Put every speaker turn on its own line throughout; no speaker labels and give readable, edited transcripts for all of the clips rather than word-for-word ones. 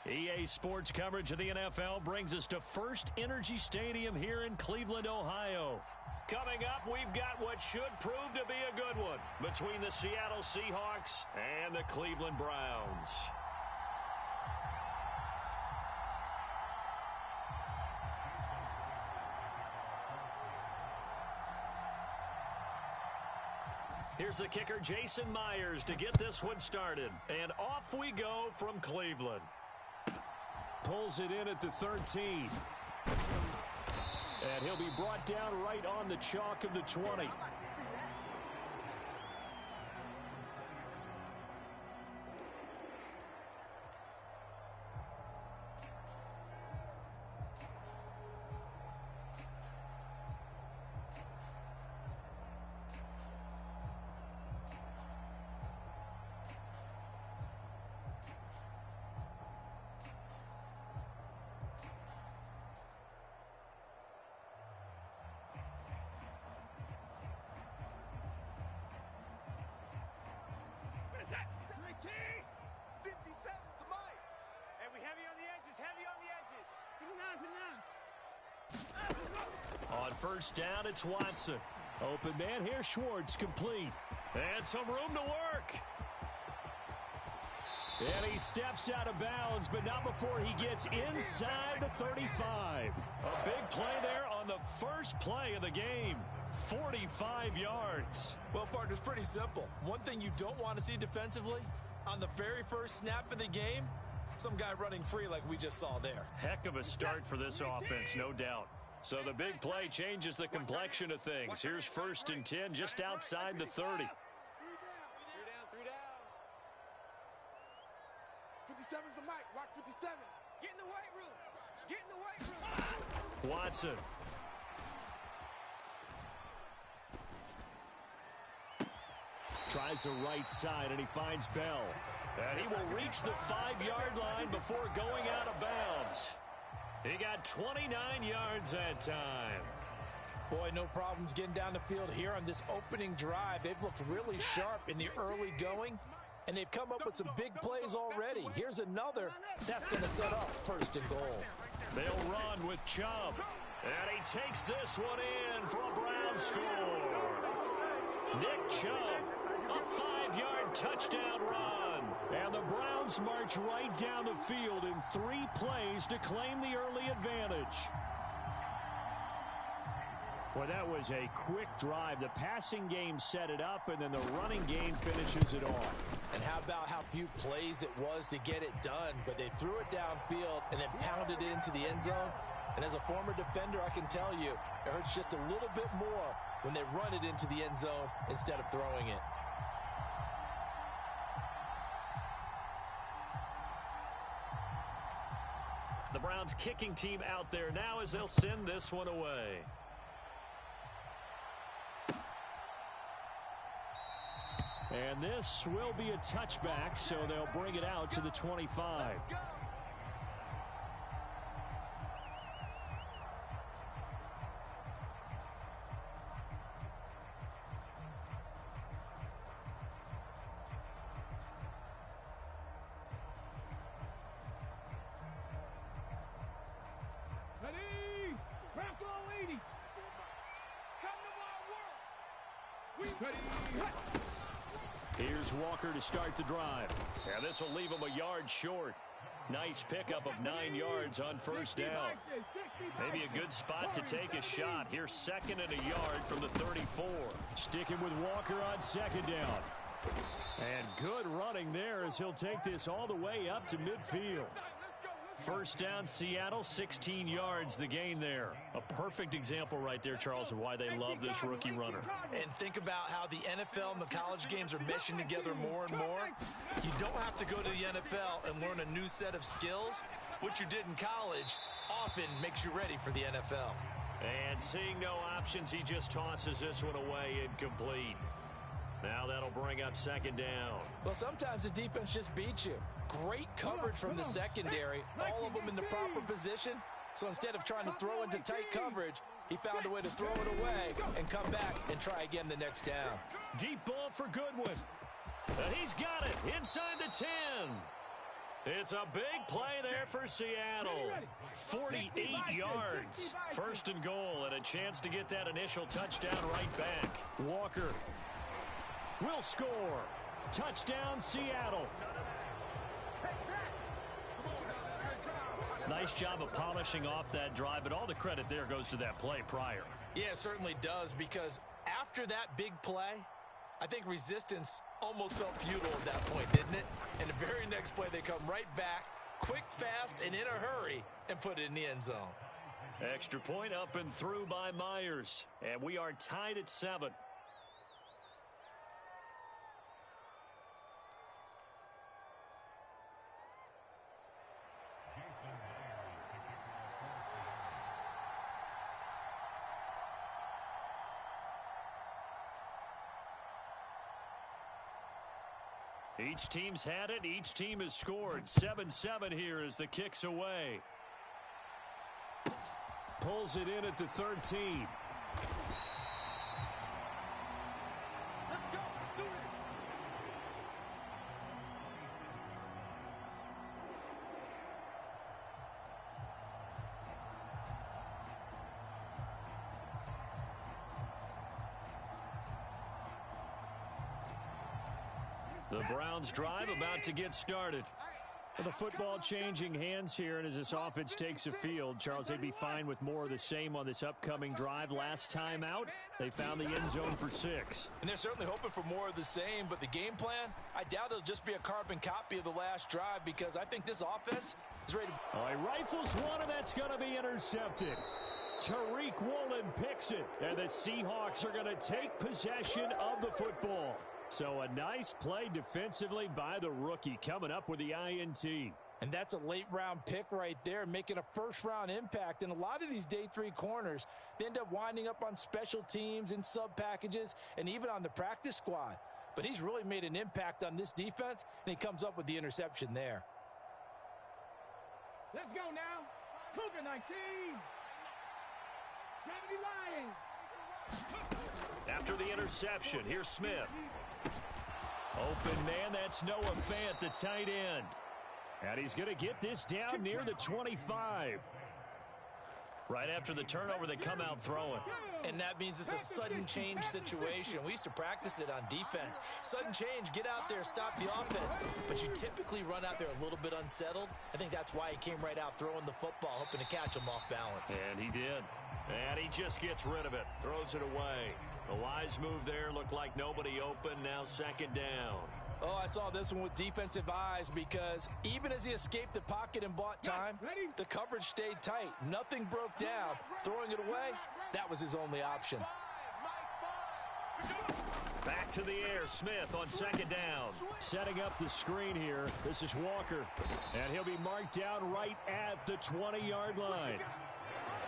EA Sports coverage of the NFL brings us to First Energy Stadium here in Cleveland, Ohio. Coming up, we've got what should prove to be a good one between the Seattle Seahawks and the Cleveland Browns. Here's the kicker, Jason Myers, to get this one started. And off we go from Cleveland. Pulls it in at the 13. And he'll be brought down right on the chalk of the 20. On first down, it's Watson. Open man here, Schwartz, complete. And some room to work. And he steps out of bounds, but not before he gets inside the 35. A big play there on the first play of the game. 45 yards.
Well, partner, it's pretty simple. One thing you don't want to see defensively, on the very first snap of the game, some guy running free like we just saw there.
Heck of a start for this offense, no doubt. So the big play changes the complexion of things. Here's first and 10 just outside the 30.
3 down. 57's the mic. Watch 57. Get in the weight room. Get in the weight room.
Watson. Tries the right side, and he finds Bell. And he will reach the 5-yard line before going out of bounds. He got 29 yards that time.
Boy, no problems getting down the field here on this opening drive. They've looked really sharp in the early going, and they've come up with some big plays already. Here's another that's going to set up first and goal.
They'll run with Chubb. And he takes this one in for a Brown score. Nick Chubb, a 5-yard touchdown run. And the Browns march right down the field in 3 plays to claim the early advantage. Well, that was a quick drive. The passing game set it up, and then the running game finishes it off.
And how about how few plays it was to get it done? But they threw it downfield and then pounded it into the end zone. And as a former defender, I can tell you, it hurts just a little bit more when they run it into the end zone instead of throwing it.
The Browns kicking team out there now as they'll send this one away. And this will be a touchback, so they'll bring it out to the 25. Here's Walker to start the drive. And this will leave him a yard short. Nice pickup of 9 yards on first down. Maybe a good spot to take a shot. Here's second and a yard from the 34. Sticking with Walker on second down. And good running there as he'll take this all the way up to midfield. First down, Seattle, 16 yards, the gain there. A perfect example right there, Charles, of why they love this rookie runner.
And think about how the NFL and the college games are meshing together more and more. You don't have to go to the NFL and learn a new set of skills. What you did in college often makes you ready for the NFL.
And seeing no options, he just tosses this one away incomplete. Now that'll bring up second down.
Well, sometimes the defense just beats you. Great coverage from the secondary, all of them in the proper position. So instead of trying to throw into tight coverage, he found a way to throw it away and come back and try again the next down.
Deep ball for Goodwin. And he's got it inside the 10. It's a big play there for Seattle. 48 yards. First and goal, and a chance to get that initial touchdown right back. Walker will score. Touchdown, Seattle. Nice job of polishing off that drive, but all the credit there goes to that play prior.
Yeah, it certainly does, because after that big play, I think resistance almost felt futile at that point, didn't it? And the very next play, they come right back, quick, fast, and in a hurry, and put it in the end zone.
Extra point up and through by Myers. And we are tied at 7. Each team's had it. Each team has scored. 7-7 here as the kick's away. Pulls it in at the 13.
Let's go. Do it.
The Browns drive about to get started. The football changing hands here, and as this offense takes the field, Charles, they'd be fine with more of the same on this upcoming drive. Last time out, they found the end zone for 6.
And they're certainly hoping for more of the same, but the game plan, I doubt it'll just be a carbon copy of the last drive, because I think this offense is ready to...
All right, rifles one, and that's going to be intercepted. Tariq Woolen picks it, and the Seahawks are going to take possession of the football. So a nice play defensively by the rookie, coming up with the INT.
And that's a late-round pick right there, making a first-round impact. And a lot of these day 3 corners, they end up winding up on special teams and sub-packages and even on the practice squad. But he's really made an impact on this defense, and he comes up with the interception there.
Let's go now. Cougar 19. 70 Lions.
After the interception, here's Smith. Open man, that's Noah Fant, the tight end. And he's going to get this down near the 25. Right after the turnover, they come out throwing.
And that means it's a sudden change situation. We used to practice it on defense. Sudden change, get out there, stop the offense. But you typically run out there a little bit unsettled. I think that's why he came right out throwing the football, hoping to catch him off balance.
And he did. And he just gets rid of it, throws it away. The wise move there, looked like nobody open, now second down.
Oh, I saw this one with defensive eyes, because even as he escaped the pocket and bought time, the coverage stayed tight. Nothing broke down. Throwing it away, that was his only option.
Back to the air, Smith on second down. Setting up the screen here, this is Walker. And he'll be marked down right at the 20-yard line.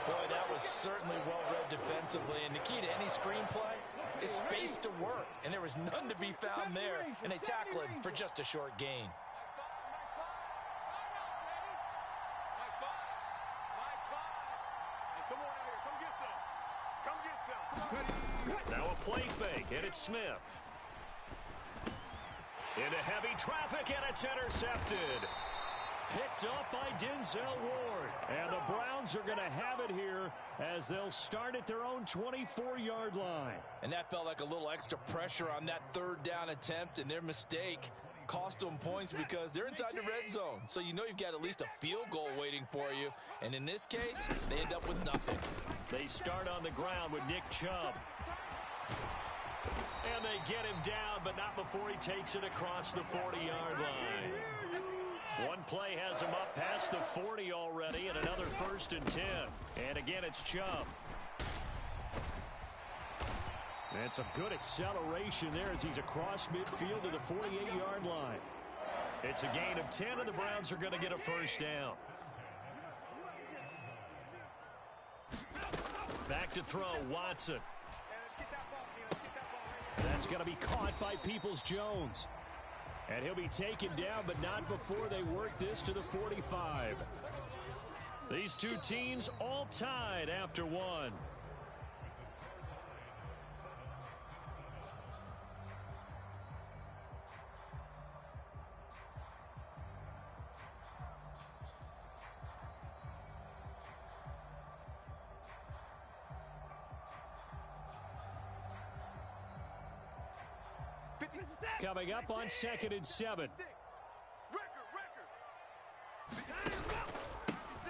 Boy, that was certainly well-read defensively, and the key to any screenplay is space to work, and there was none to be found there, and they tackle him for just a short gain.
Now a play fake, and it's Smith. Into heavy traffic, and it's intercepted. Picked up by Denzel Ward. And the Browns are going to have it here as they'll start at their own 24-yard line.
And that felt like a little extra pressure on that third down attempt, and their mistake cost them points because they're inside the red zone. So you know you've got at least a field goal waiting for you. And in this case, they end up with nothing.
They start on the ground with Nick Chubb. And they get him down, but not before he takes it across the 40-yard line. One play has him up past the 40 already, and another 1st and 10. And again, it's Chubb. And some good acceleration there as he's across midfield to the 48-yard line. It's a gain of 10, and the Browns are going to get a first down. Back to throw, Watson. That's going to be caught by Peoples-Jones. And he'll be taken down, but not before they work this to the 45. These two teams all tied after one. Coming up on 2nd and 7.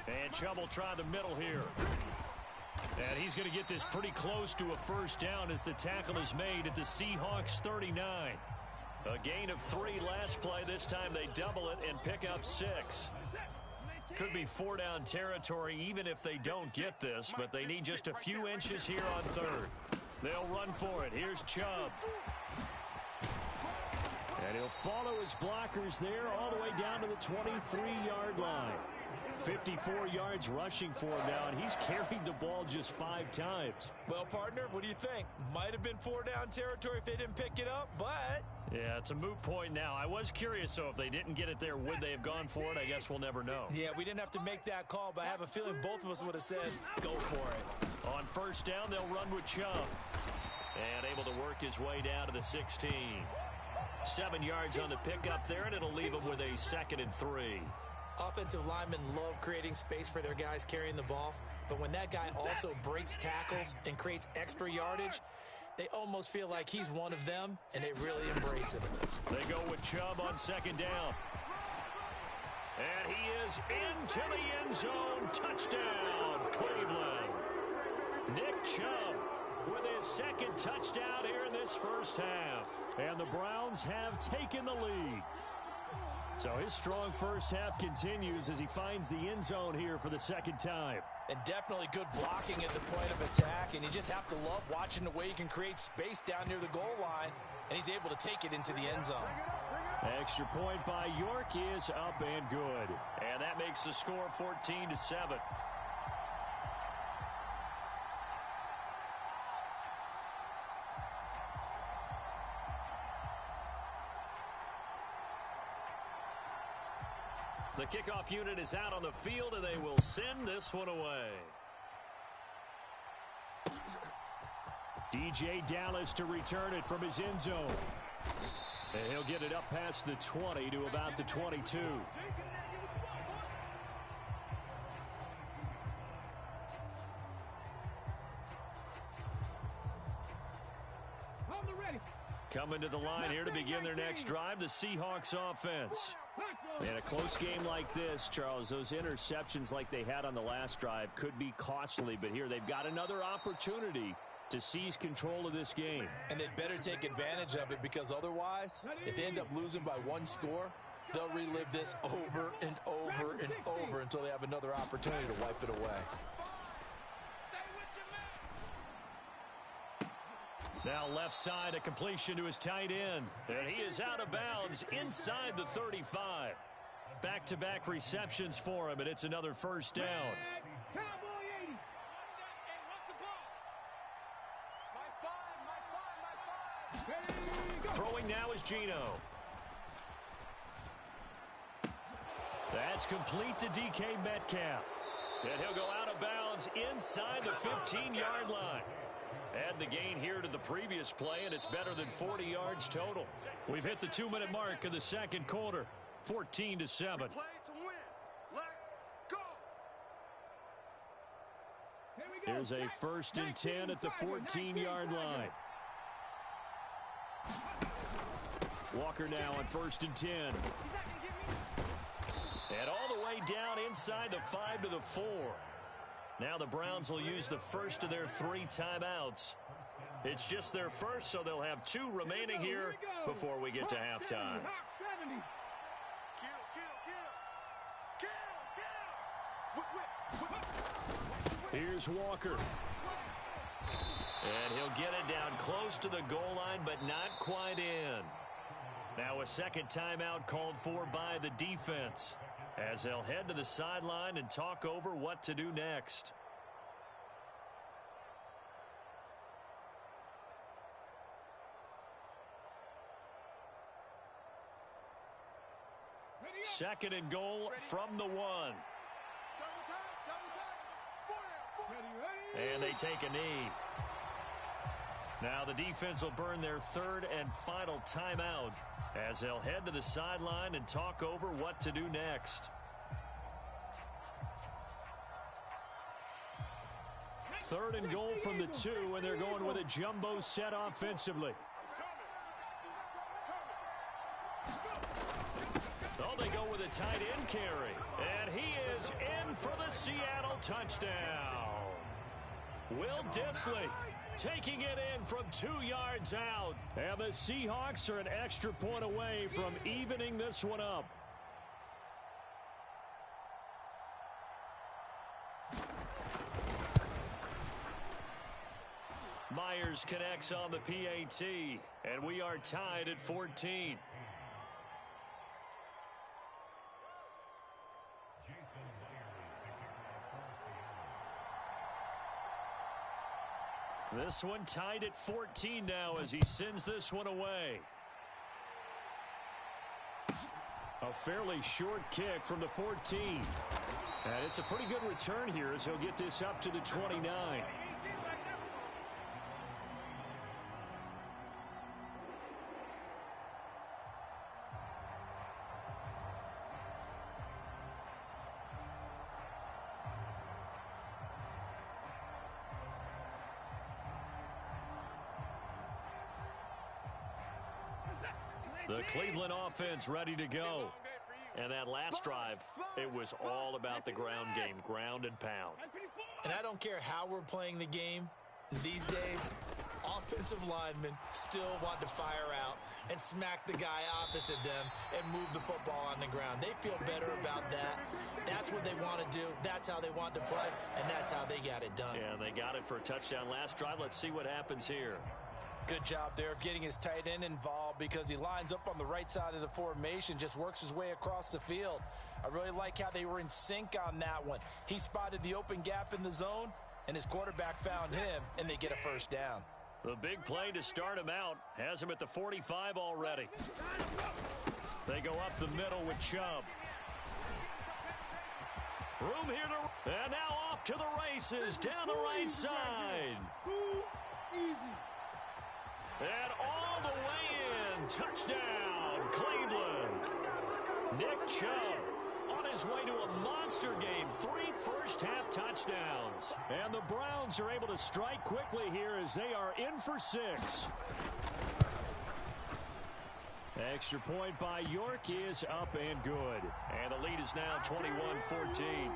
And Chubb will try the middle here. And he's going to get this pretty close to a first down as the tackle is made at the Seahawks 39. A gain of 3 last play. This time they double it and pick up 6. Could be 4-down territory even if they don't get this, but they need just a few inches here on 3rd. They'll run for it. Here's Chubb. And he'll follow his blockers there all the way down to the 23-yard line. 54 yards rushing for him now, and he's carried the ball just 5 times.
Well, partner, what do you think? Might have been 4-down territory if they didn't pick it up, but...
Yeah, it's a moot point now. I was curious, so if they didn't get it there, would they have gone for it? I guess we'll never know.
Yeah, we didn't have to make that call, but I have a feeling both of us would have said, go for it.
On first down, they'll run with Chubb. And able to work his way down to the 16. 7 yards on the pickup there, and it'll leave him with a 2nd and 3.
Offensive linemen love creating space for their guys carrying the ball, but when that guy also breaks tackles and creates extra yardage, they almost feel like he's one of them, and they really embrace it.
They go with Chubb on 2nd down. And he is into the end zone. Touchdown, Cleveland. Nick Chubb with his 2nd touchdown here in this first half. And the Browns have taken the lead. So his strong first half continues as he finds the end zone here for the 2nd time.
And definitely good blocking at the point of attack, and you just have to love watching the way he can create space down near the goal line, and he's able to take it into the end zone.
Extra point by York is up and good. And that makes the score 14-7. The kickoff unit is out on the field, and they will send this one away. DJ Dallas to return it from his end zone. And he'll get it up past the 20 to about the 22. Coming to the line here to begin their next drive, the Seahawks offense. In a close game like this, Charles, those interceptions like they had on the last drive could be costly, but here they've got another opportunity to seize control of this game.
And they'd better take advantage of it, because otherwise, if they end up losing by 1 score, they'll relive this over and over and over until they have another opportunity to wipe it away.
Now left side, a completion to his tight end. And he is out of bounds inside the 35. Back-to-back receptions for him, and it's another first down. Throwing now is Geno. That's complete to DK Metcalf. And he'll go out of bounds inside the 15-yard line. Add the gain here to the previous play, and it's better than 40 yards total. We've hit the 2-minute mark of the 2nd quarter. 14-7. Here's a 1st and 10 at the 14-yard line. Walker now on 1st and 10. And all the way down inside the 5 to the 4. Now the Browns will use the first of their 3 timeouts. It's just their first, so they'll have 2 remaining here before we get to halftime. Here's Walker. And he'll get it down close to the goal line, but not quite in. Now a 2nd timeout called for by the defense, as they'll head to the sideline and talk over what to do next. Second and goal from the 1. And they take a knee. Now the defense will burn their 3rd and final timeout, as they'll head to the sideline and talk over what to do next. 3rd and goal from the 2, and they're going with a jumbo set offensively. tight end carry. And he is in for the Seattle touchdown. Will Dissly taking it in from 2 yards out. And the Seahawks are an extra point away from evening this one up. Myers connects on the PAT, and we are tied at 14. This one tied at 14 now as he sends this one away. A fairly short kick from the 14. And it's a pretty good return here as he'll get this up to the 29. The Cleveland offense ready to go. And that last drive, it was all about the ground game, ground and pound.
And I don't care how we're playing the game these days, offensive linemen still want to fire out and smack the guy opposite them and move the football on the ground. They feel better about that. That's what they want to do. That's how they want to play, and that's how they got it done.
Yeah, and they got it for a touchdown last drive. Let's see what happens here.
Good job there of getting his tight end involved because he lines up on the right side of the formation, just works his way across the field. I really like how they were in sync on that one. He spotted the open gap in the zone, and his quarterback found him, and they get a first down.
The big play to start him out has him at the 45 already. They go up the middle with Chubb. Room here to... And now off to the races down the right side.
Easy.
And all the way in. Touchdown, Cleveland. Nick Chubb on his way to a monster game. 3 first-half touchdowns. And the Browns are able to strike quickly here as they are in for 6. Extra point by York is up and good. And the lead is now 21-14.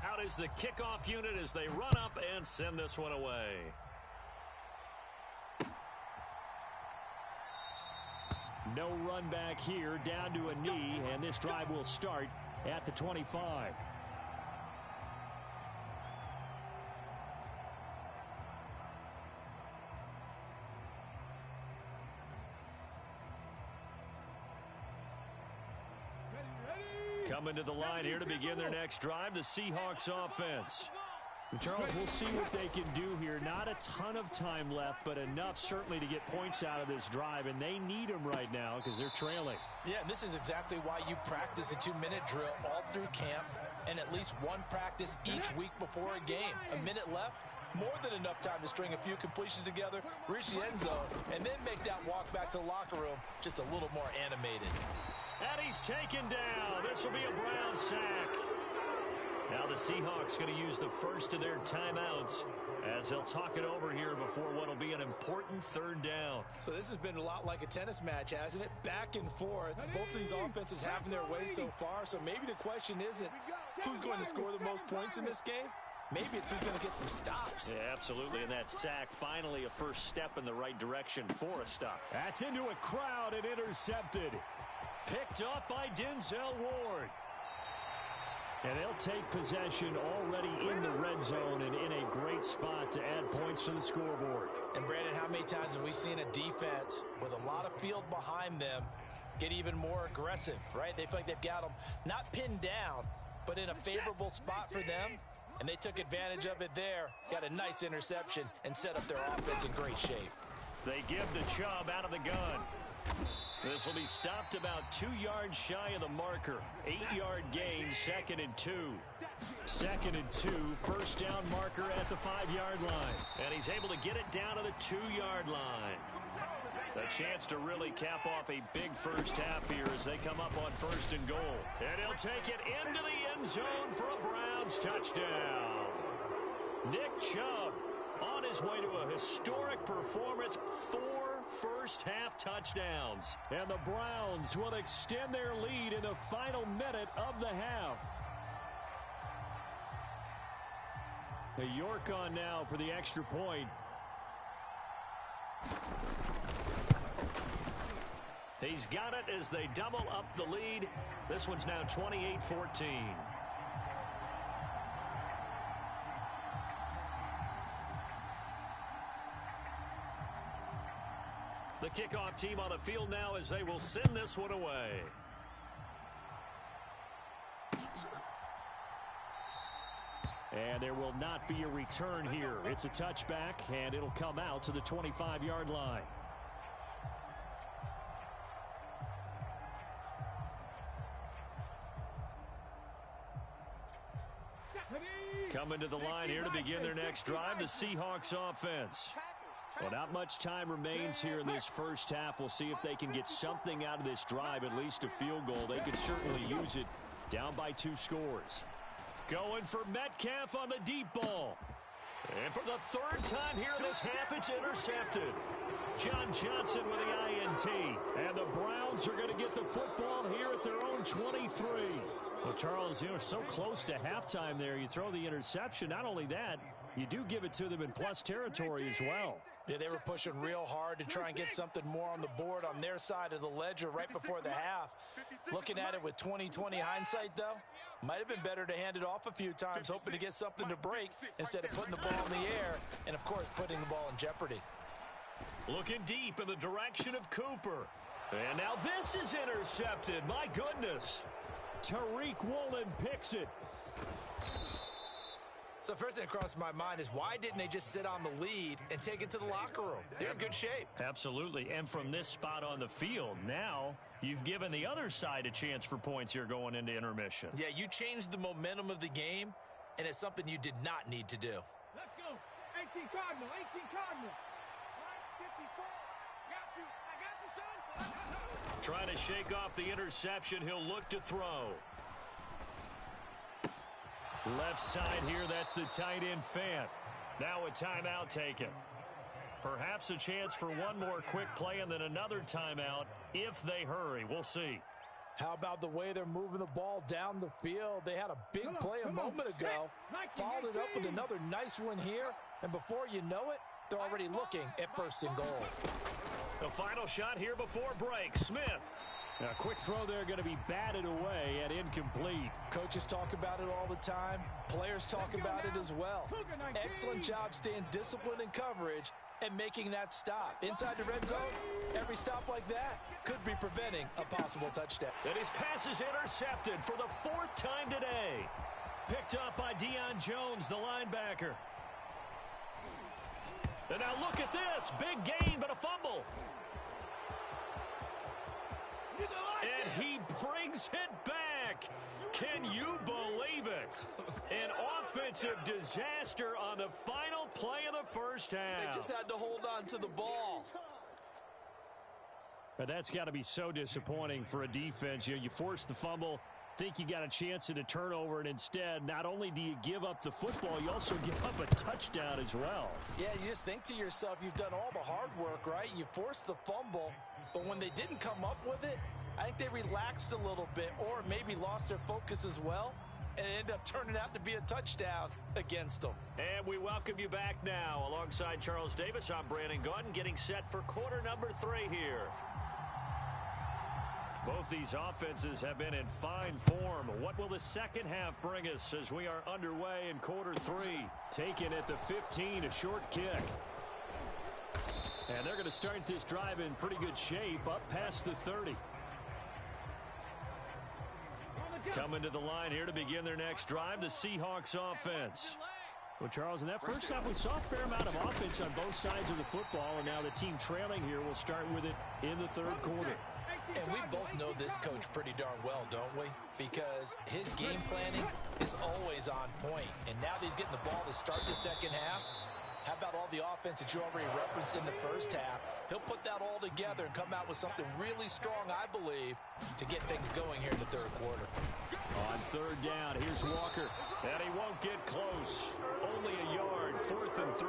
Out is the kickoff unit as they run up and send this one away. No run back here, down to a knee, and this drive will start at the 25. Coming to the line here to begin their next drive, the Seahawks offense. And Charles, we'll see what they can do here. Not a ton of time left, but enough certainly to get points out of this drive, and they need them right now because they're trailing.
Yeah, and this is exactly why you practice a 2-minute drill all through camp and at least one practice each week before a game. A minute left, more than enough time to string a few completions together, reach the end zone, and then make that walk back to the locker room just a little more animated.
And he's taken down. This will be a Brown sack. Now the Seahawks going to use the first of their timeouts as they'll talk it over here before what will be an important third down.
So this has been a lot like a tennis match, hasn't it? Back and forth. Both of these offenses having their way so far. So maybe the question isn't who's going to score the most points in this game. Maybe it's who's going to get some stops.
Yeah, absolutely. And that sack, finally a first step in the right direction for a stop.
That's into a crowd and intercepted.
Picked up by Denzel Ward.
And they'll take possession already in the red zone and in a great spot to add points to the scoreboard.
And Brandon, how many times have we seen a defense with a lot of field behind them get even more aggressive, right? They feel like they've got them not pinned down, but in a favorable spot for them. And they took advantage of it there, got a nice interception, and set up their offense in great shape.
They give the Chubb out of the gun. This will be stopped about 2 yards shy of the marker. 8-yard gain, 2nd and 2.
2nd and 2, first down marker at the 5-yard line.
And he's able to get it down to the 2-yard line. A chance to really cap off a big first half here as they come up on 1st and goal. And he'll take it into the end zone for a Browns touchdown. Nick Chubb on his way to a historic performance, 4 first-half touchdowns.
And the Browns will extend their lead in the final minute of the half. The York on now for the extra point.
He's got it as they double up the lead. This one's now 28-14. The kickoff team on the field now as they will send this one away.
And there will not be a return here. It's a touchback, and it'll come out to the 25-yard line. Coming to the line here to begin their next drive, the Seahawks offense. Well, not much time remains here in this first half. We'll see if they can get something out of this drive, at least a field goal. They could certainly use it. Down by 2 scores.
Going for Metcalf on the deep ball. And for the 3rd time here in this half, it's intercepted. John Johnson with the INT.
And the Browns are going to get the football here at their own 23. Well, Charles, you're so close to halftime there. You throw the interception. Not only that, you do give it to them in plus territory as well.
Yeah, they were pushing real hard to try and get something more on the board on their side of the ledger right before the half. Looking at it with 20/20 hindsight, though, might have been better to hand it off a few times, hoping to get something to break instead of putting the ball in the air and, of course, putting the ball in jeopardy.
Looking deep in the direction of Cooper. And now this is intercepted. My goodness.
Tariq Woolen picks it.
So first thing that crossed my mind is why didn't they just sit on the lead and take it to the locker room? They're in good shape.
Absolutely. And from this spot on the field, now you've given the other side a chance for points here going into intermission.
Yeah, you changed the momentum of the game, and it's something you did not need to do.
Let's go. 18 Cardinal. 18 Cardinal. 54. Got you. I got you, son.
Trying to shake off the interception. He'll look to throw. Left side here, that's the tight end Fant. Now a timeout taken. Perhaps a chance for one more quick play and then another timeout if they hurry. We'll see.
How about the way they're moving the ball down the field? They had a big play a moment ago. Followed it up with another nice one here. And before you know it, they're already looking at 1st and goal.
The final shot here before break. Smith.
A quick throw there going to be batted away and incomplete.
Coaches talk about it all the time. Players talk about it as well. Excellent job staying disciplined in coverage and making that stop. Inside the red zone, every stop like that could be preventing a possible touchdown.
And his pass is intercepted for the 4th time today. Picked up by Deion Jones, the linebacker. And now look at this. Big gain, but a fumble. And he brings it back. Can you believe it? An offensive disaster on the final play of the first half.
They just had to hold on to the ball.
But that's got to be so disappointing for a defense. You force the fumble, think you got a chance at a turnover, and instead, not only do you give up the football, you also give up a touchdown as well.
Yeah, you just think to yourself, you've done all the hard work, right? You forced the fumble, but when they didn't come up with it, I think they relaxed a little bit or maybe lost their focus as well, and it ended up turning out to be a touchdown against them.
And we welcome you back now. Alongside Charles Davis, I'm Brandon Gaudin, getting set for quarter number 3 here. Both these offenses have been in fine form. What will the second half bring us as we are underway in quarter 3?
Taken at the 15, a short kick. And they're going to start this drive in pretty good shape, up past the 30.
Coming to the line here to begin their next drive, the Seahawks offense.
Well, Charles, in that first half, we saw a fair amount of offense on both sides of the football, and now the team trailing here will start with it in the 3rd quarter.
And we both know this coach pretty darn well, don't we? Because his game planning is always on point. And now that he's getting the ball to start the second half, how about all the offense that you already referenced in the first half? He'll put that all together and come out with something really strong, I believe, to get things going here in the third quarter.
On third down, here's Walker.
And he won't get close. Only a yard, 4th and 3.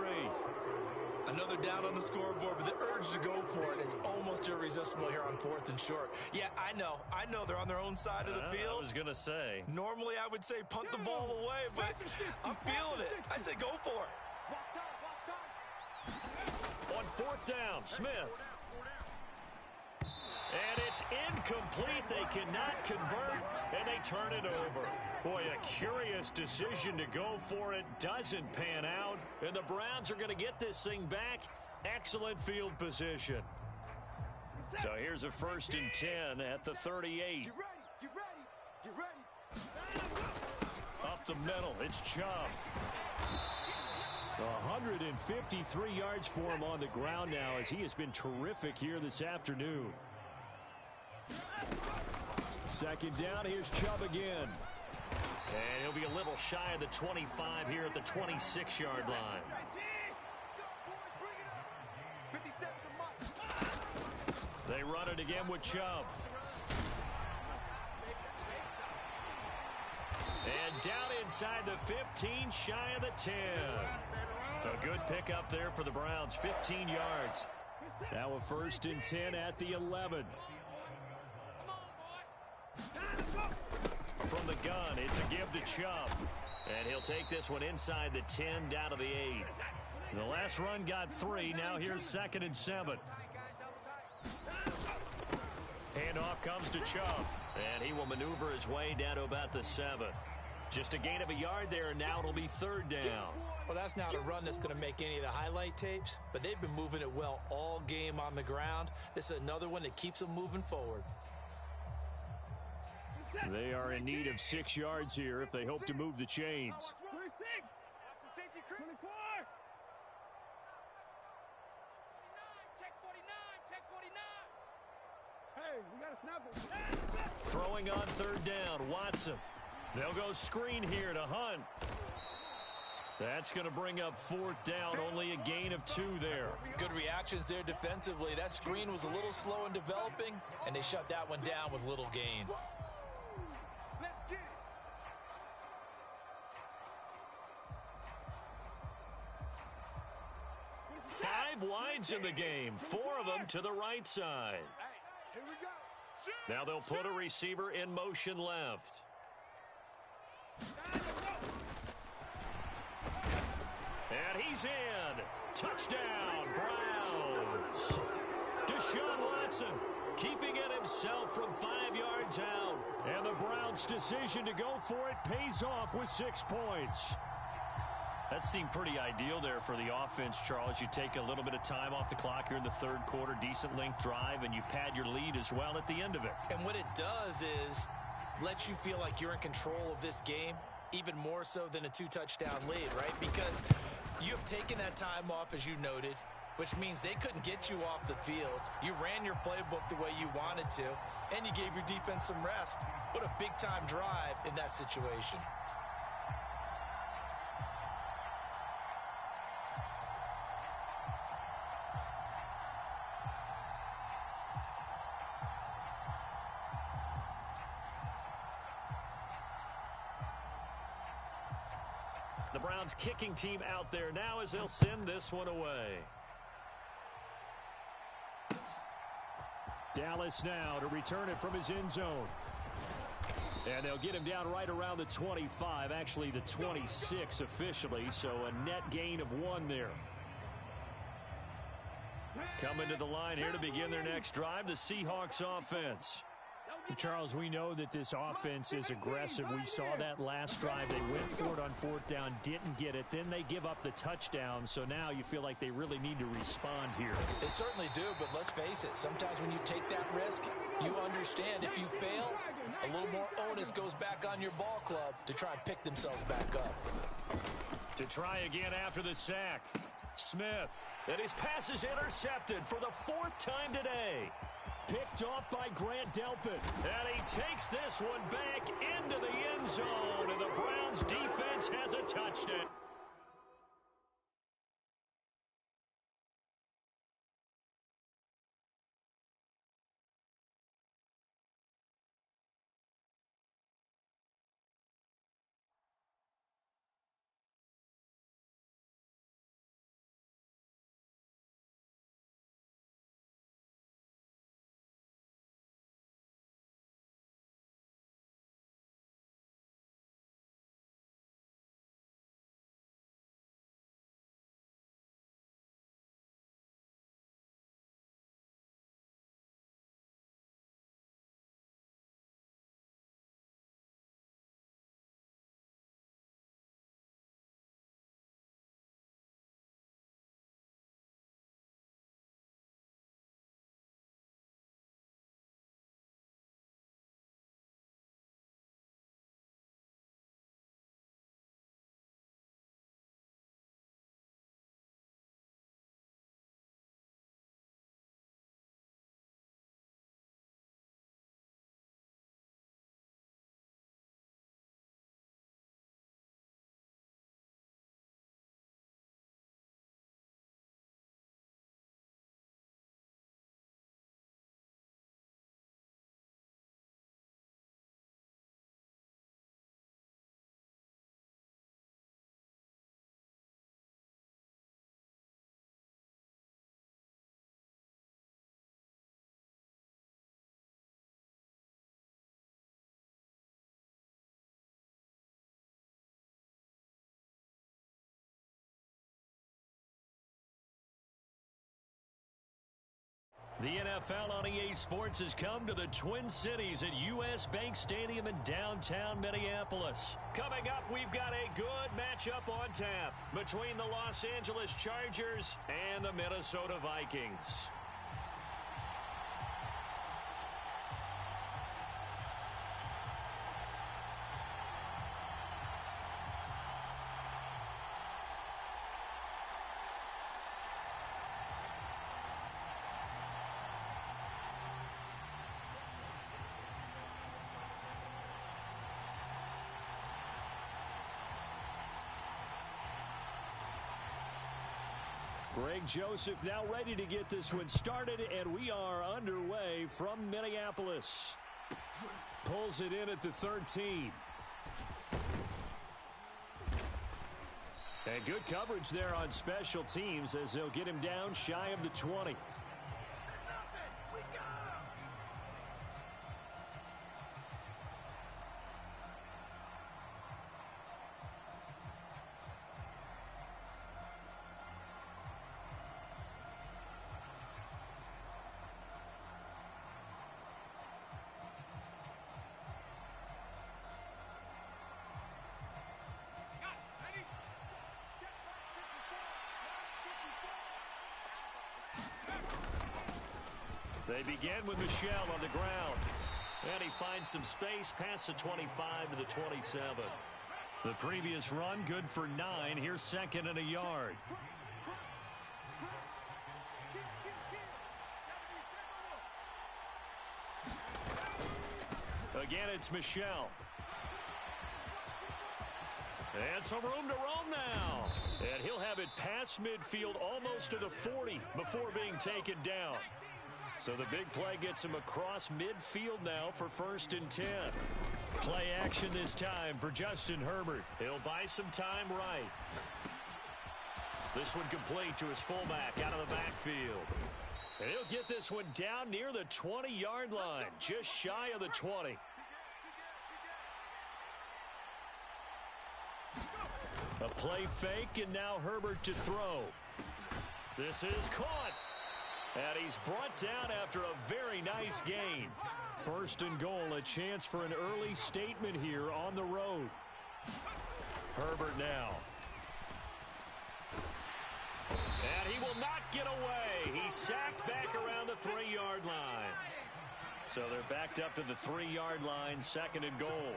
Another down on the scoreboard, but the urge to go for it is almost irresistible here on 4th and short. Yeah, I know they're on their own side of the field.
I was going to say.
Normally I would say punt the ball away, but I'm feeling it. I say go for it.
On 4th down, Smith. And it's incomplete. They cannot convert, and they turn it over. Boy, a curious decision to go for it. Doesn't pan out, and the Browns are going to get this thing back. Excellent field position. So here's a 1st and 10 at the 38.
Get ready.
Up the middle, it's Chubb.
153 yards for him on the ground now as he has been terrific here this afternoon. 2nd down, here's Chubb again.
And he'll be a little shy of the 25 here at the 26-yard line. They run it again with Chubb. And down inside the 15, shy of the 10. A good pickup there for the Browns, 15 yards.
Now a 1st and 10 at the 11.
From the gun, it's a give to Chubb. And he'll take this one inside the 10, down to the 8. The last run got 3. Now here's 2nd and 7. Handoff comes to Chubb. And he will maneuver his way down to about the 7. Just a gain of a yard there, and now it'll be 3rd down.
Well, that's not a run that's going to make any of the highlight tapes, but they've been moving it well all game on the ground. This is another one that keeps them moving forward.
They are in need of 6 yards here if they hope to move the chains.
26. Safety 24. Check 49. Hey, we got to snap it.
Throwing on 3rd down, Watson. They'll go screen here to Hunt. That's going to bring up 4th down, only a gain of 2 there.
Good reactions there defensively. That screen was a little slow in developing, and they shut that one down with little gain.
Let's get it.
5 wides in the game, 4 of them to the right side.
Here we go.
Now they'll put a receiver in motion left. And he's in. Touchdown, Browns. Deshaun Watson keeping it himself from 5 yards out. And the Browns' decision to go for it pays off with 6 points. That seemed pretty ideal there for the offense, Charles. You take a little bit of time off the clock here in the 3rd quarter, decent length drive, and you pad your lead as well at the end of it.
And what it does is let you feel like you're in control of this game, even more so than a 2-touchdown lead, right? Because you have taken that time off, as you noted, which means they couldn't get you off the field. You ran your playbook the way you wanted to, and you gave your defense some rest. What a big-time drive in that situation.
The Browns kicking team out there now as they'll send this one away.
Dallas now to return it from his end zone. And they'll get him down right around the 25, actually the 26 officially, so a net gain of 1 there.
Coming to the line here to begin their next drive, the Seahawks offense.
Charles, we know that this offense is aggressive. We saw that last drive. They went for it on 4th down, didn't get it. Then they give up the touchdown. So now you feel like they really need to respond here.
They certainly do, but let's face it. Sometimes when you take that risk, you understand if you fail, a little more onus goes back on your ball club to try and pick themselves back up.
To try again after the sack, Smith. And his pass is intercepted for the 4th time today.
picked off by Grant Delpit.
And he takes this one back into the end zone, and the Browns defense has a touchdown. The NFL on EA Sports has come to the Twin Cities at U.S. Bank Stadium in downtown Minneapolis. Coming up, we've got a good matchup on tap between the Los Angeles Chargers and the Minnesota Vikings.
Greg Joseph now ready to get this one started, and we are underway from Minneapolis. Pulls it in at the 13. And good coverage there on special teams as they'll get him down shy of the 20.
They begin with Michel on the ground. And he finds some space past the 25 to the 27. The previous run good for 9. Here's second and a yard. Again, it's Michel. And some room to roam now. And he'll have it past midfield almost to the 40 before being taken down. So the big play gets him across midfield now for 1st and 10. Play action this time for Justin Herbert. He'll buy some time right. This one complete to his fullback out of the backfield. And he'll get this one down near the 20-yard line, just shy of the 20. A play fake, and now Herbert to throw. This is caught. And he's brought down after a very nice gain. 1st and goal, a chance for an early statement here on the road. Herbert now. And he will not get away. He's sacked back around the 3-yard line. So they're backed up to the 3-yard line, 2nd and goal.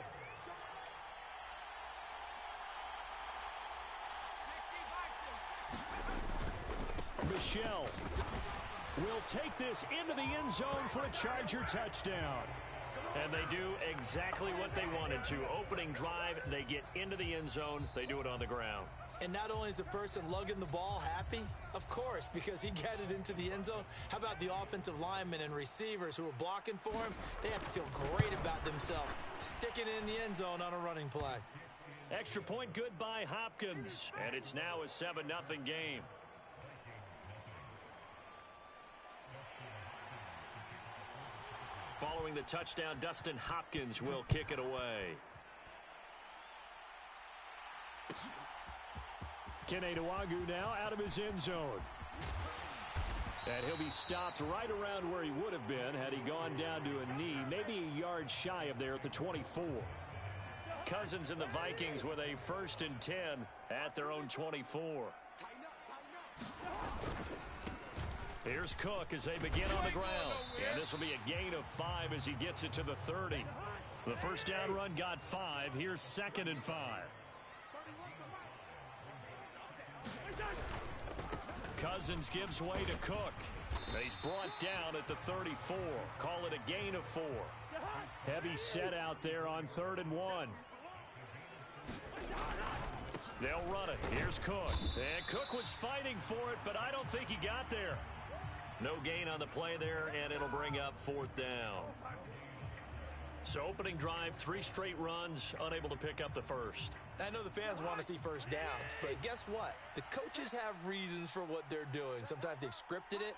Michel.
will take this into the end zone for a Charger touchdown.
And they do exactly what they wanted to. Opening drive, they get into the end zone. They do it on the ground.
And not only is the person lugging the ball happy, of course, because he got it into the end zone. How about the offensive linemen and receivers who are blocking for him? They have to feel great about themselves, sticking it in the end zone on a running play.
Extra point good by Hopkins. And it's now a 7-0 game. Following the touchdown, Dustin Hopkins will kick it away.
Kene Nwangwu now out of his end zone. And he'll be stopped right around where he would have been had he gone down to a knee, maybe a yard shy of there at the 24.
Cousins and the Vikings with a 1st and 10 at their own 24. Here's Cook as they begin on the ground. And this will be a gain of 5 as he gets it to the 30. The first down run got 5. Here's 2nd and 5. Cousins gives way to Cook. He's brought down at the 34. Call it a gain of 4.
Heavy set out there on 3rd and 1.
They'll run it. Here's Cook. And Cook was fighting for it, but I don't think he got there. No gain on the play there, and it'll bring up 4th down. So opening drive, 3 straight runs, unable to pick up the first.
I know the fans want to see first downs, but guess what? The coaches have reasons for what they're doing. Sometimes they've scripted it,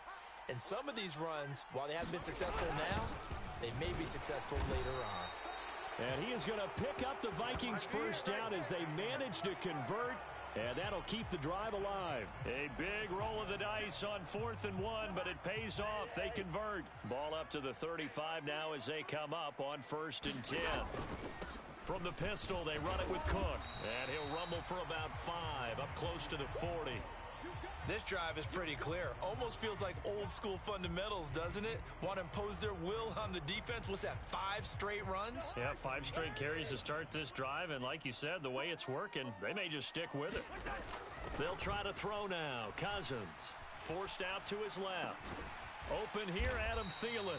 and some of these runs, while they haven't been successful now, they may be successful later on.
And he is going to pick up the Vikings first down as they manage to convert, and that'll keep the drive alive.
A big roll of the dice on 4th and 1, but it pays off. They convert. Ball up to the 35 now as they come up on 1st and 10. From the pistol, they run it with Cook. And he'll rumble for about 5, up close to the 40.
This drive is pretty clear. Almost feels like old school fundamentals, doesn't it? Want to impose their will on the defense. What's that, 5 straight runs?
Yeah, 5 straight carries to start this drive. And like you said, the way it's working, they may just stick with it. They'll try to throw now. Cousins forced out to his left. Open here, Adam Thielen.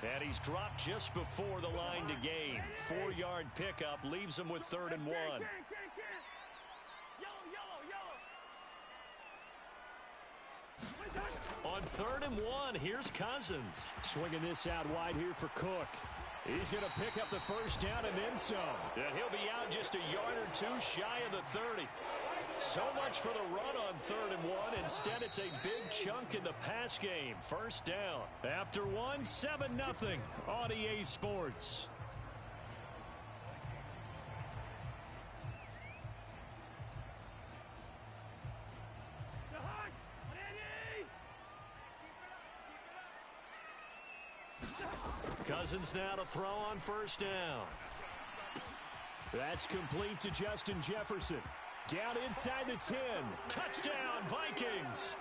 And he's dropped just before the line to gain. 4-yard pickup leaves him with 3rd and 1. On 3rd and 1, here's Cousins.
Swinging this out wide here for Cook. He's going to pick up the first down and then some.
And he'll be out just a yard or 2 shy of the 30. So much for the run on 3rd and 1. Instead, it's a big chunk in the pass game. First down. After 1, 7-0 on EA Sports. Cousins now to throw on first down.
That's complete to Justin Jefferson. Down inside the 10.
Touchdown, Vikings.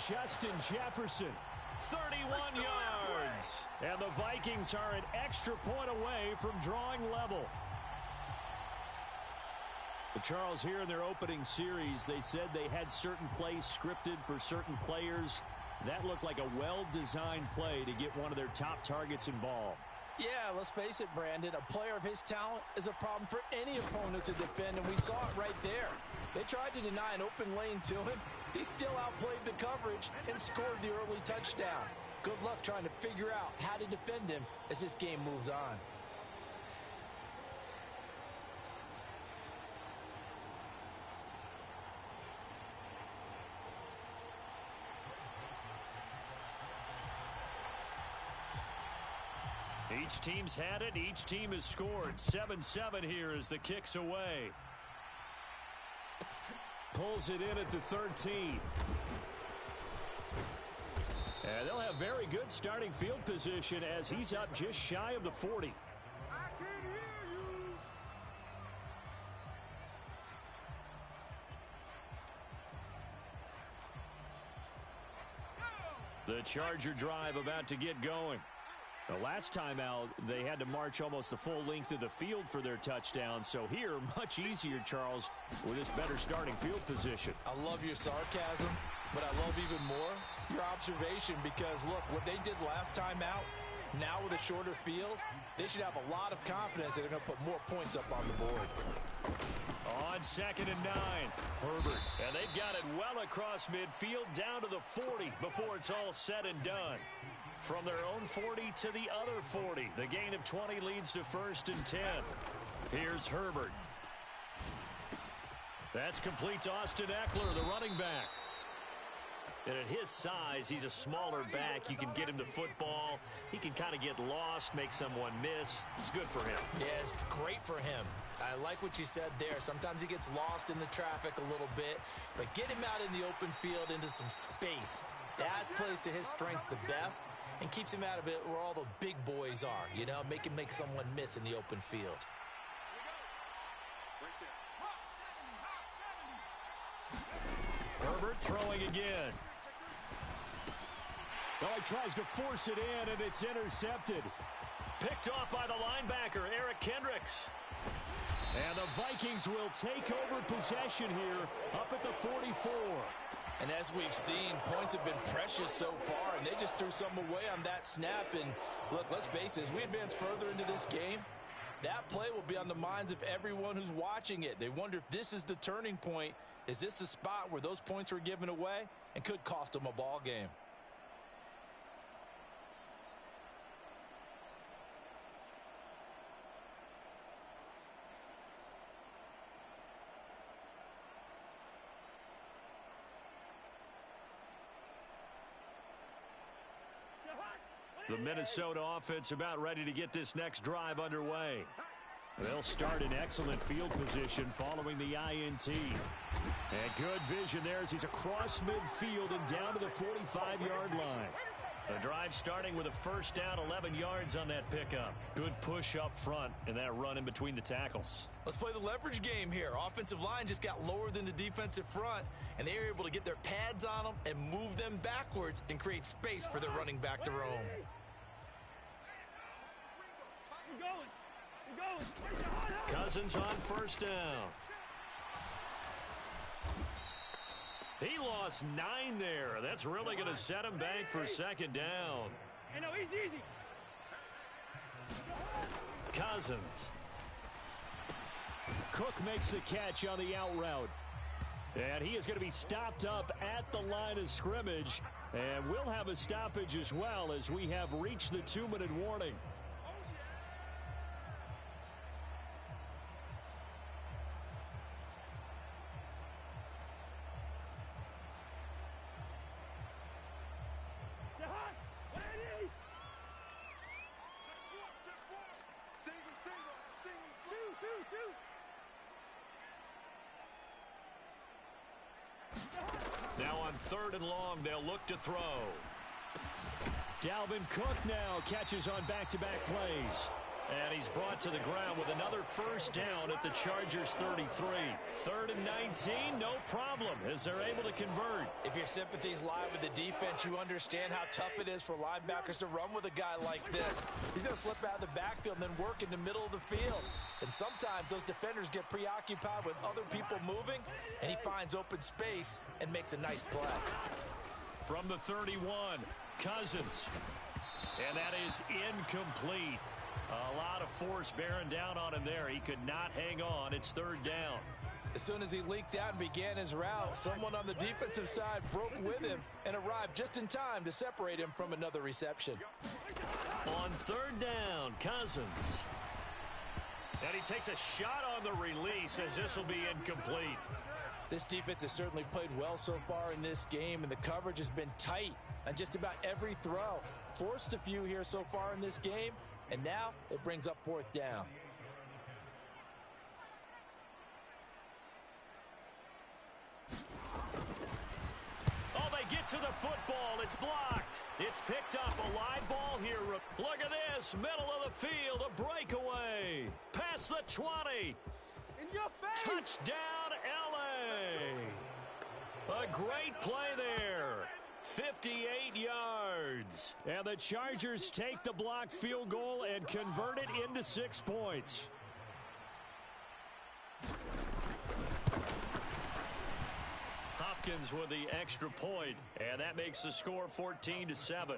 Justin Jefferson.
31 yards.
And the Vikings are an extra point away from drawing level. Charles, here in their opening series, they said they had certain plays scripted for certain players. That looked like a well-designed play to get one of their top targets involved.
Yeah, let's face it, Brandon. A player of his talent is a problem for any opponent to defend, and we saw it right there. They tried to deny an open lane to him. He still outplayed the coverage and scored the early touchdown. Good luck trying to figure out how to defend him as this game moves on.
Each team's had it. Each team has scored. 7-7 here as the kick's away.
Pulls it in at the 13. And they'll have very good starting field position as he's up just shy of the 40.
I can hear you.
The Charger drive about to get going.
The last time out, they had to march almost the full length of the field for their touchdown. So here, much easier, Charles, with this better starting field position.
I love your sarcasm, but I love even more your observation because, look, what they did last time out, now with a shorter field, they should have a lot of confidence that they're going to put more points up on the board.
On 2nd and 9, Herbert. And they've got it well across midfield down to the 40 before it's all said and done. From their own 40 to the other 40. The gain of 20 leads to 1st and 10. Here's Herbert. That's complete to Austin Eckler, the running back. And at his size, he's a smaller back. You can get him to football. He can kind of get lost, make someone miss. It's good for him.
Yeah, it's great for him. I like what you said there. Sometimes he gets lost in the traffic a little bit, but get him out in the open field into some space. That plays to his strengths the best and keeps him out of it where all the big boys are, you know, make him make someone miss in the open field.
Herbert throwing again. Oh, he tries to force it in, and it's intercepted. Picked off by the linebacker, Eric Kendricks. And the Vikings will take over possession here up at the 44.
And as we've seen, points have been precious so far, and they just threw some away on that snap. And look, let's face it, as we advance further into this game, that play will be on the minds of everyone who's watching it. They wonder if this is the turning point. Is this the spot where those points were given away and could cost them a ball game?
The Minnesota offense about ready to get this next drive underway. They'll start in excellent field position following the INT. And good vision there as he's across midfield and down to the 45-yard line. The drive starting with a first down, 11 yards on that pickup. Good push up front and that run in between the tackles.
Let's play the leverage game here. Offensive line just got lower than the defensive front, and they were able to get their pads on them and move them backwards and create space for their running back to roam.
Cousins on first down. He lost 9 there. That's really going to set him back for 2nd down.
Hey, no, easy.
Cousins. Cook makes the catch on the out route. And he is going to be stopped up at the line of scrimmage. And we'll have a stoppage as well as we have reached the 2-minute warning. Now on 3rd and long, they'll look to throw. Dalvin Cook now catches on back-to-back plays. And he's brought to the ground with another first down at the Chargers' 33. 3rd and 19, no problem, as they're able to convert.
If your sympathies lie with the defense, you understand how tough it is for linebackers to run with a guy like this. He's going to slip out of the backfield and then work in the middle of the field. And sometimes those defenders get preoccupied with other people moving, and he finds open space and makes a nice play.
From the 31, Cousins. And that is incomplete. A lot of force bearing down on him there. He could not hang on. It's 3rd down.
As soon as he leaked out and began his route, someone on the defensive side broke with him and arrived just in time to separate him from another reception.
On 3rd down, Cousins. And he takes a shot on the release as this will be incomplete.
This defense has certainly played well so far in this game, and the coverage has been tight on just about every throw. Forced a few here so far in this game. And now it brings up 4th down.
Oh, they get to the football. It's blocked. It's picked up. A live ball here. Look at this. Middle of the field. A breakaway. Past the 20.
In your face.
Touchdown, L.A. A great play there. 58 yards. And the Chargers take the blocked field goal and convert it into 6 points.
Hopkins with the extra point, and that makes the score 14-7.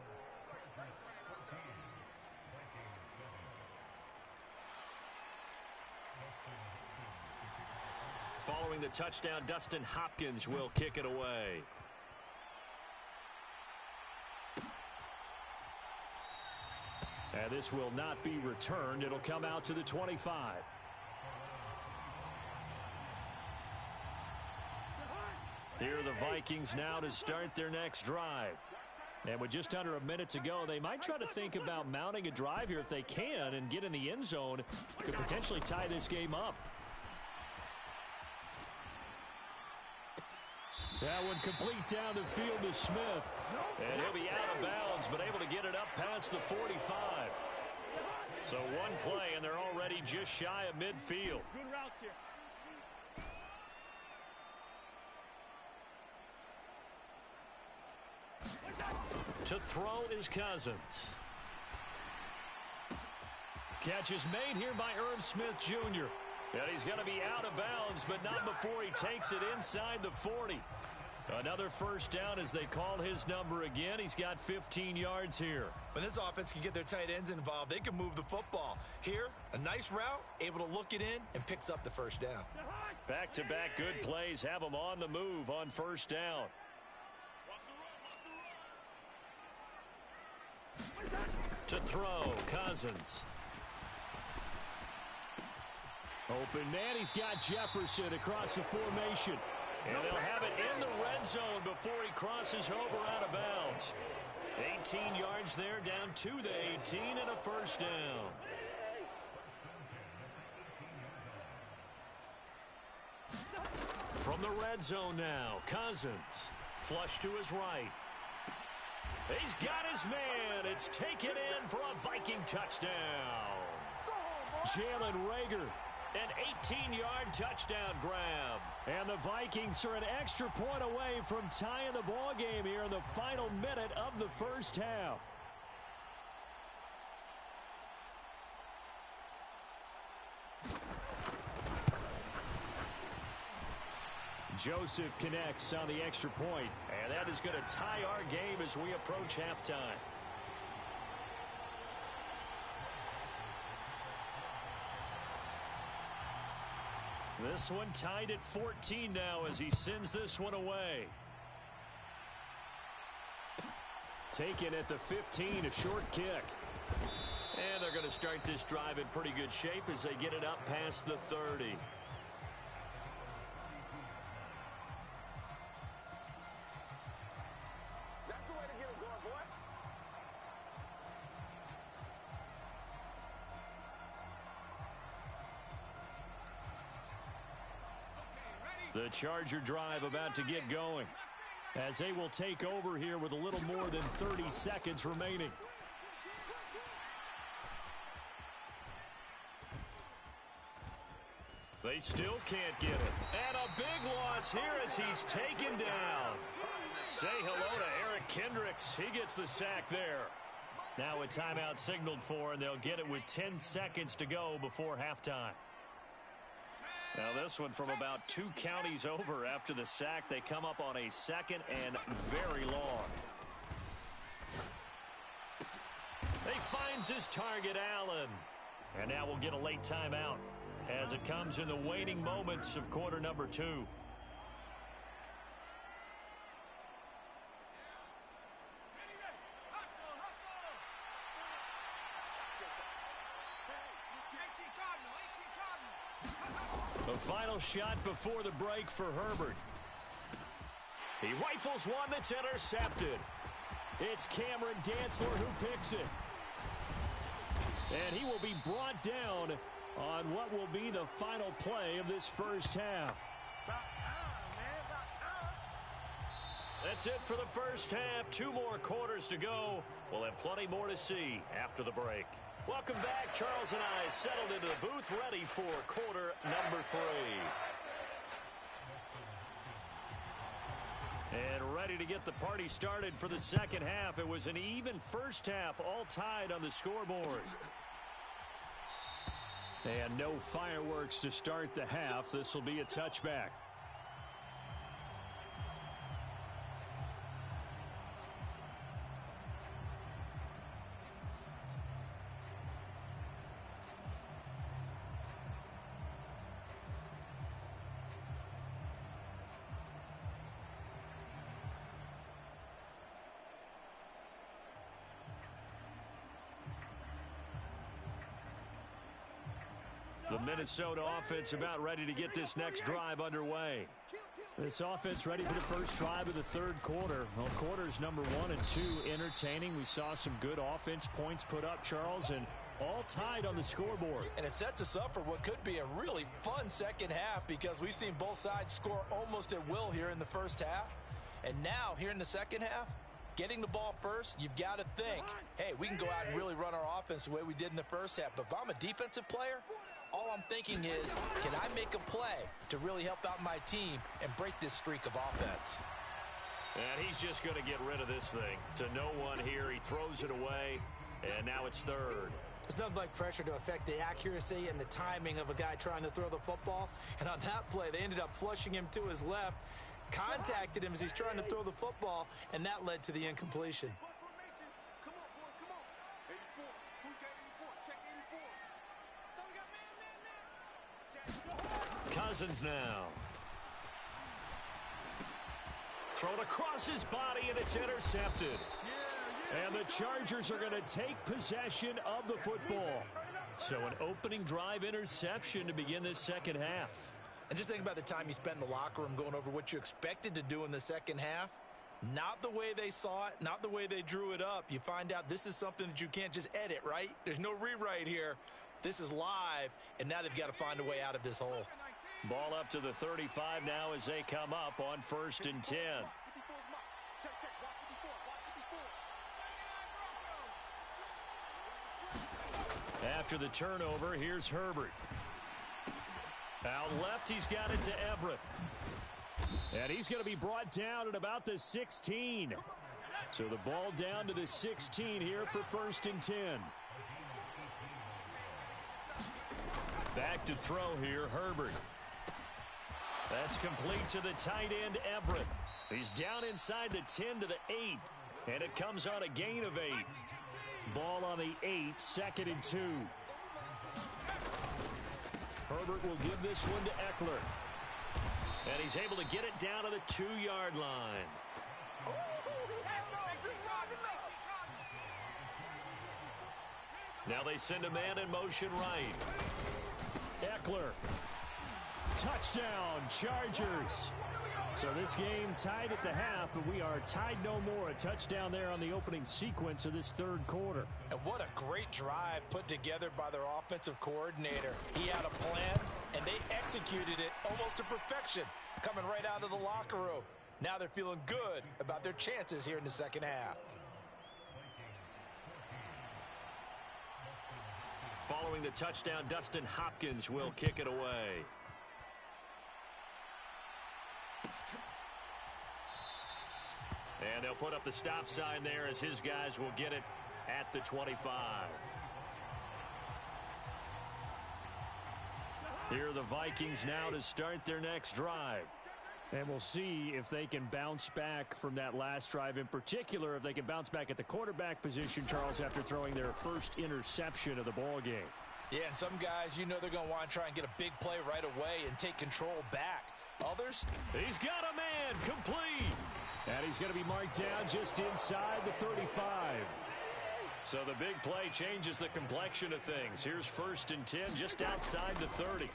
Following the touchdown, Dustin Hopkins will kick it away. And this will not be returned. It'll come out to the 25. Here are the Vikings now to start their next drive. And with just under a minute to go, they might try to think about mounting a drive here if they can and get in the end zone. Could potentially tie this game up. That one complete down the field to Smith. And he'll be out of bounds, but able to get it up past the 45. So one play, and they're already just shy of midfield.
Good route here.
To throw is Cousins. Catch is made here by Irv Smith Jr. And he's going to be out of bounds, but not before he takes it inside the 40. Another first down as they call his number again. He's got 15 yards here.
When this offense can get their tight ends involved, they can move the football. Here, a nice route, able to look it in, and picks up the first down.
Back-to-back good plays have them on the move on first down. To throw, Cousins. Open man, he's got Jefferson across the formation. And they'll have it in the red zone before he crosses over out of bounds. 18 yards there, down to the 18, and a first down. From the red zone now, Cousins. Flush to his right. He's got his man. It's taken in for a Viking touchdown. Jalen Reagor, an 18-yard touchdown grab. And the Vikings are an extra point away from tying the ball game here in the final minute of the first half. Joseph connects on the extra point, and that is going to tie our game as we approach halftime. This one tied at 14 now as he sends this one away. Taken at the 15, a short kick. And they're going to start this drive in pretty good shape as they get it up past the 30. The Charger drive about to get going as they will take over here with a little more than 30 seconds remaining. They still can't get it. And a big loss here as he's taken down. Say hello to Eric Kendricks. He gets the sack there. Now a timeout signaled for, and they'll get it with 10 seconds to go before halftime. Now this one from about 2 counties over after the sack. They come up on a second and very long. He finds his target, Allen. And now we'll get a late timeout as it comes in the waning moments of quarter number 2. The final shot before the break for Herbert. He rifles one that's intercepted. It's Cameron Dantzler who picks it. And he will be brought down on what will be the final play of this first half. That's it for the first half. 2 more quarters to go. We'll have plenty more to see after the break. Welcome back. Charles and I settled into the booth ready for quarter number 3. And ready to get the party started for the second half. It was an even first half, all tied on the scoreboard. And no fireworks to start the half. This will be a touchback. The Minnesota offense about ready to get this next drive underway.
This offense ready for the first drive of the third quarter. Well, quarters number 1 and 2 entertaining. We saw some good offense points put up, Charles, and all tied on the scoreboard.
And it sets us up for what could be a really fun second half because we've seen both sides score almost at will here in the first half. And now, here in the second half, getting the ball first, you've got to think, hey, we can go out and really run our offense the way we did in the first half. But if I'm a defensive player, all I'm thinking is, can I make a play to really help out my team and break this streak of offense?
And he's just going to get rid of this thing. To no one here, he throws it away, and now it's third.
It's nothing like pressure to affect the accuracy and the timing of a guy trying to throw the football. And on that play, they ended up flushing him to his left, contacted him as he's trying to throw the football, and that led to the incompletion.
Come on, boys, come on. 84. Who's got 84? Check 84. So we got man.
Cousins now. Thrown across his body, and it's intercepted. And the Chargers are going to take possession of the football. So an opening drive interception to begin this second half.
And just think about the time you spent in the locker room going over what you expected to do in the second half. Not the way they saw it, not the way they drew it up. You find out this is something that you can't just edit, right? There's no rewrite here. This is live, and now they've got to find a way out of this hole.
Ball up to the 35 now as they come up on 1st and 10. After the turnover, here's Herbert. Out left, he's got it to Everett.
And he's going to be brought down at about the 16. So the ball down to the 16 here for 1st and 10.
Back to throw here, Herbert. That's complete to the tight end, Everett. He's down inside the 10 to the 8. And it comes on a gain of 8.
Ball on the 8, 2nd and 2.
Herbert will give this one to Eckler. And he's able to get it down to the 2-yard line. Now they send a man in motion right.
Eckler. Touchdown, Chargers. So this game tied at the half, but we are tied no more. A touchdown there on the opening sequence of this third quarter.
And what a great drive put together by their offensive coordinator. He had a plan, and they executed it almost to perfection, coming right out of the locker room. Now they're feeling good about their chances here in the second half.
Following the touchdown, Dustin Hopkins will kick it away. And they'll put up the stop sign there as his guys will get it at the 25. Here are the Vikings now to start their next drive.
And we'll see if they can bounce back from that last drive, in particular, if they can bounce back at the quarterback position, Charles, after throwing their first interception of the ball game.
Yeah, and some guys, you know they're going to want to try and get a big play right away and take control back. Others,
he's got a man complete.
And he's going to be marked down just inside the 35.
So the big play changes the complexion of things. Here's 1st and 10 just outside the 30.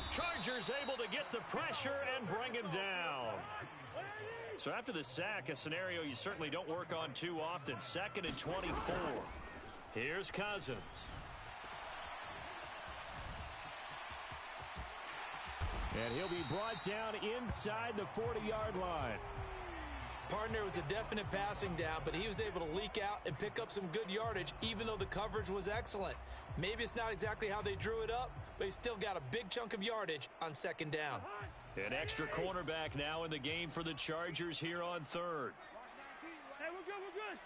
Chargers able to get the pressure and bring him down. So after the sack, a scenario you certainly don't work on too often. 2nd and 24. Here's Cousins.
And he'll be brought down inside the 40-yard line.
Partner was a definite passing down, but he was able to leak out and pick up some good yardage, even though the coverage was excellent. Maybe it's not exactly how they drew it up, but he still got a big chunk of yardage on 2nd down.
An extra cornerback now in the game for the Chargers here on 3rd.
Hey, we're good, we're good.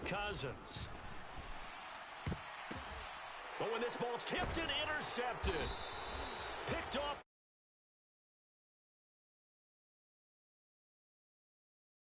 Cousins. But when this ball's tipped and intercepted. Picked off